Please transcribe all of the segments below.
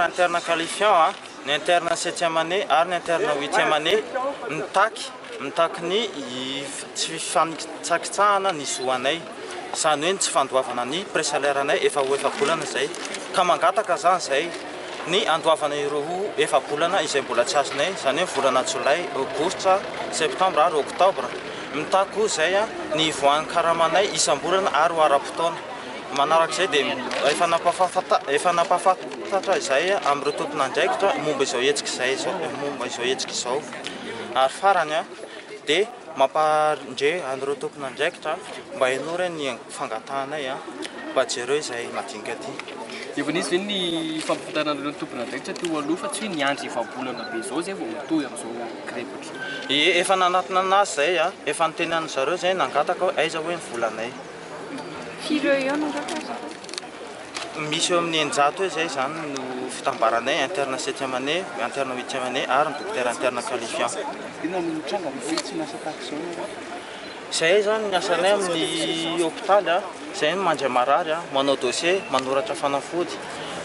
Interne qualifiant, ny interne 7e année ary ny interne 8e année mitaky ny tsy fifanitsakitsahana ny zoanay, izany hoe tsy fandoavana ny pré-salaire anay efa ho efa-bolana zay ka mangataka zany zay ny andoavana ireo efa-bolana izay mbola tsy azonay, izany hoe volana jolay, aogositra, septambra ary oktobra. Mitaky koa zay ny voan-karamanay isam-bolana ary ho ara-potoana. Manarak'izay dia efa napafantatra izay amin'ireo tompon'andraikitra momba izao hetsika izao, ary farany dia mampandre an'ireo tompon'andraikitra mba hainora ny fangatahanay mba jereo izay madinika aty. Efa nisy ve ny fampitanan'ireo tompon'andraikitra teo aloha fa tsy hoe niandry efa-bolana be izao zay vao mitohy amin'izao grefatra? Efa nanatona anazy zay efa nitenen'ny zareo zay nangataka hoe aiza hoe ny volanay. Misy eo amin'ny 900 hoe zay zany no fitambaranay interne 7e année, interne 8e année ary ny docteur interne qualifiant. Zay zany ny asanay amin'ny hôpitaly zay mandray marary manao dossier, manoratra fanafody.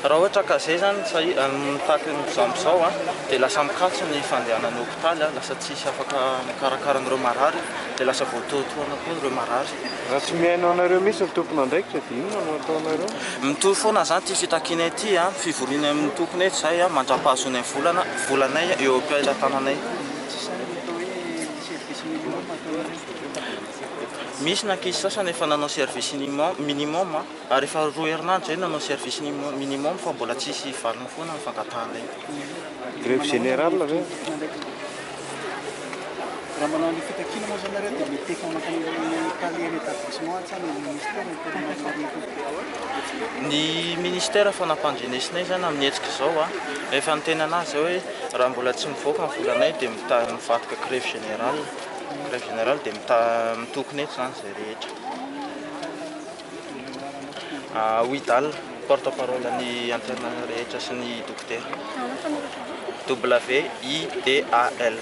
Raha ohatra ka zay zany mitaky n'izao dia lasa mikatso ny fandehanan'ny hôpitaly, lasa tsisy afaka mikarakara an'ireo marary dia lasa voatoatoana koa ireo marary. Raha tsy mihaino anareo misy ny tompon'andraikitra dia inona no ataonareo? Mitohy foana zany ty fitakiana ity, fivoriana amin'ny tompony eto zay mandrapahazoana volanay eo am-pialan-tananay. Misy nankizy sasany efa nanao service minimum ary efa 2 herinandro zay nanao service minimum fa mbola tsisy valiny foana ny fangatahanay. Grève générale ve? Raha manao ny fitakiana moa zany nareo dia miteka manakany carrière établissement tsany ny ministère ny ministère fanapandrenesinay zany amin'ny hetsika izao efa niteny anazy hoe raha mbola tsy mivoaka ny volanay dia mivadika grève générale. Grève générale dia mitokony eto zany zay rehetra. Widal, porte-parole ny interne rehetra sy ny docteur. WIDAL.